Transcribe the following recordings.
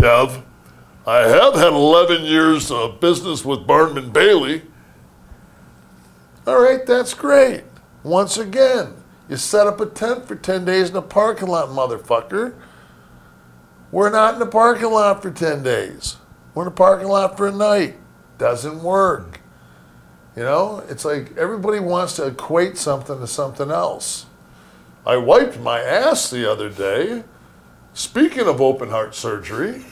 Kev. I have had 11 years of business with Barnum & Bailey. All right, that's great. Once again, you set up a tent for 10 days in a parking lot, motherfucker. We're not in the parking lot for 10 days. We're in the parking lot for a night. Doesn't work. You know, it's like everybody wants to equate something to something else. I wiped my ass the other day. Speaking of open heart surgery.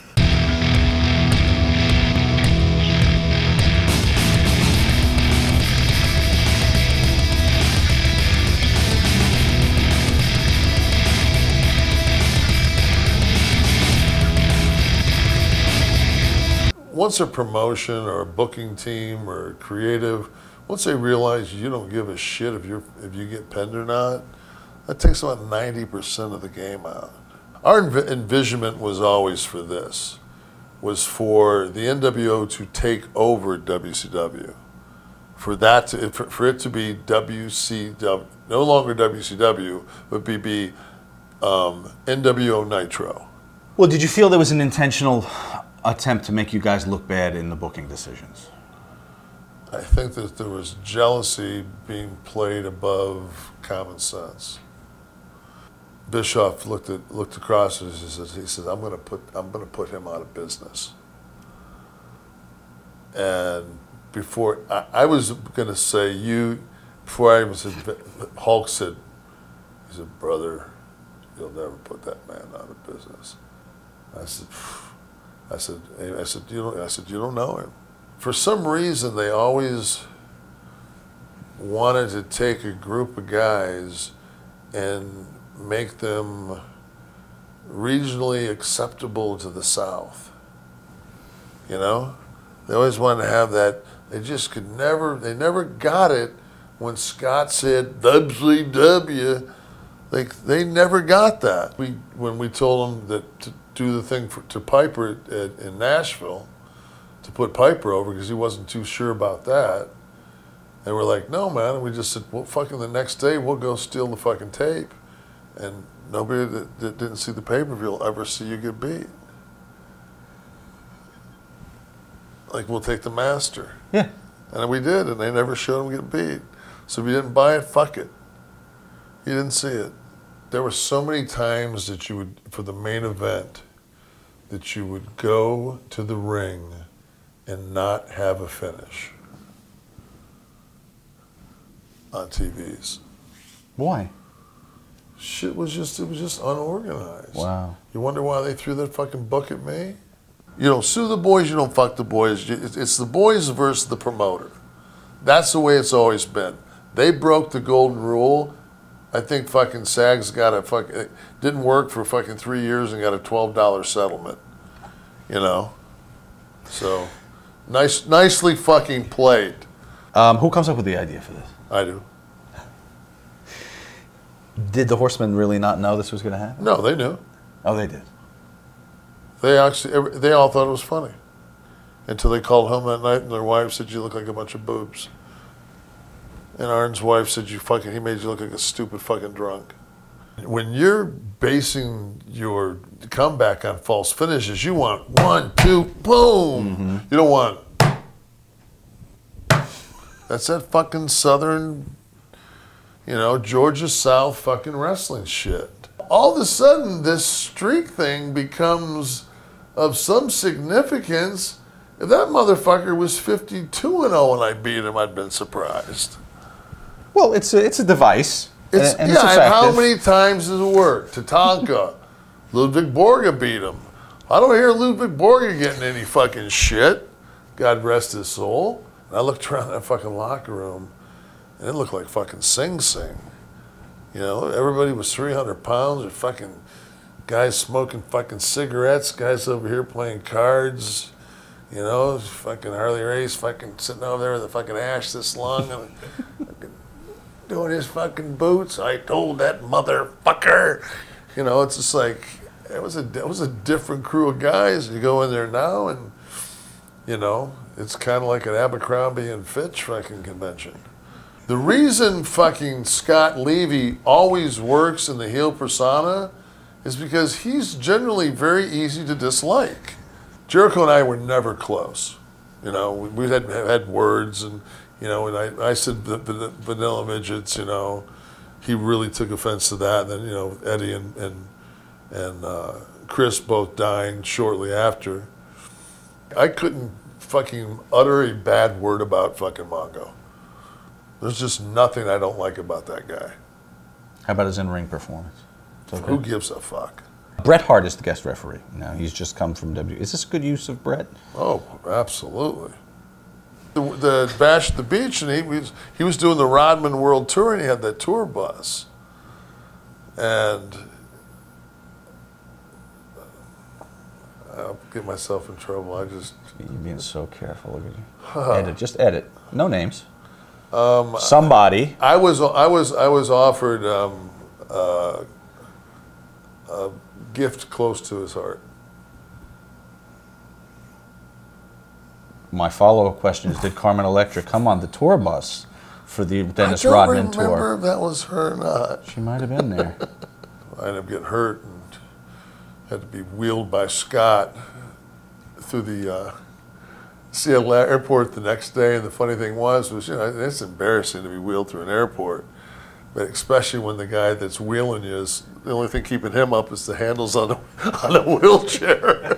Once a promotion or a booking team or creative, once they realize you don't give a shit if you get penned or not, that takes about 90% of the game out. Our envisionment was always for this, was for the NWO to take over WCW, for it to be WCW, no longer WCW, but be NWO Nitro. Well, did you feel there was an intentional attempt to make you guys look bad in the booking decisions? I think that there was jealousy being played above common sense. Bischoff looked across and he said, I'm gonna put him out of business. And before I was gonna say before I even said, Hulk said, he said, brother, you'll never put that man out of business. I said, you don't know him. For some reason, they always wanted to take a group of guys and make them regionally acceptable to the South. You know? They always wanted to have that. They just they never got it when Scott said WCW. They never got that. When we told them that to do the thing to Piper in Nashville, to put Piper over because he wasn't too sure about that, and we're like, no, man. And we just said, well, fucking the next day we'll go steal the fucking tape, and nobody that didn't see the pay-per-view will ever see you get beat. Like, we'll take the master. Yeah. And we did, and they never showed him get beat. So if you didn't buy it, fuck it. You didn't see it. There were so many times that you would, for the main event, that you would go to the ring and not have a finish on TVs. Why? Shit was just, it was just unorganized. Wow. You wonder why they threw that fucking book at me? You don't sue the boys, you don't fuck the boys. It's the boys versus the promoter. That's the way it's always been. They broke the golden rule. I think fucking SAG's got it didn't work for fucking 3 years and got a $12 settlement. You know? So, nicely fucking played. Who comes up with the idea for this? I do. Did the Horsemen really not know this was going to happen? No, they knew. Oh, they did. They all thought it was funny. Until they called home that night and their wife said, you look like a bunch of boobs. And Arn's wife said, he made you look like a stupid fucking drunk. When you're basing your comeback on false finishes, you want 1, 2, boom. Mm-hmm. You don't want, that's that fucking Southern, Georgia South fucking wrestling shit. All of a sudden, this streak thing becomes of some significance. If that motherfucker was 52-0 and I beat him, I'd been surprised. Well, it's a device. And how many times does it work? Tatanka, Ludwig Borga beat him. I don't hear Ludwig Borga getting any fucking shit. God rest his soul. And I looked around that fucking locker room, and it looked like fucking Sing Sing. Everybody was 300 pounds. Or fucking guys smoking fucking cigarettes. Guys over here playing cards. Fucking Harley Race fucking sitting over there with a fucking ash this long. And doing his fucking boots. I told that motherfucker. It's just like, it was a different crew of guys. You go in there now and, it's kind of like an Abercrombie and Fitch fucking convention. The reason fucking Scott Levy always works in the heel persona is because he's generally very easy to dislike. Jericho and I were never close. You know, we had words, and you know, and I said the vanilla midgets. You know, he really took offense to that. And then you know, Eddie and Chris both dying shortly after. I couldn't fucking utter a bad word about fucking Mongo. There's just nothing I don't like about that guy. How about his in-ring performance? Okay. Who gives a fuck? Bret Hart is the guest referee. Now he's just come from Is this a good use of Bret? Oh, absolutely. The Bash at the Beach, and he was doing the Rodman World Tour, and he had that tour bus. And I'll get myself in trouble. You're being so careful. Look at you. Edit, just edit. No names. Somebody. I was offered a gift close to his heart. My follow-up question is: did Carmen Electra come on the tour bus for the Dennis Rodman tour? I don't remember if that was her or not. She might have been there. I ended up getting hurt and had to be wheeled by Scott through the Seattle airport the next day. And the funny thing was, you know, it's embarrassing to be wheeled through an airport, but especially when the guy that's wheeling you is the only thing keeping him up is the handles on a wheelchair.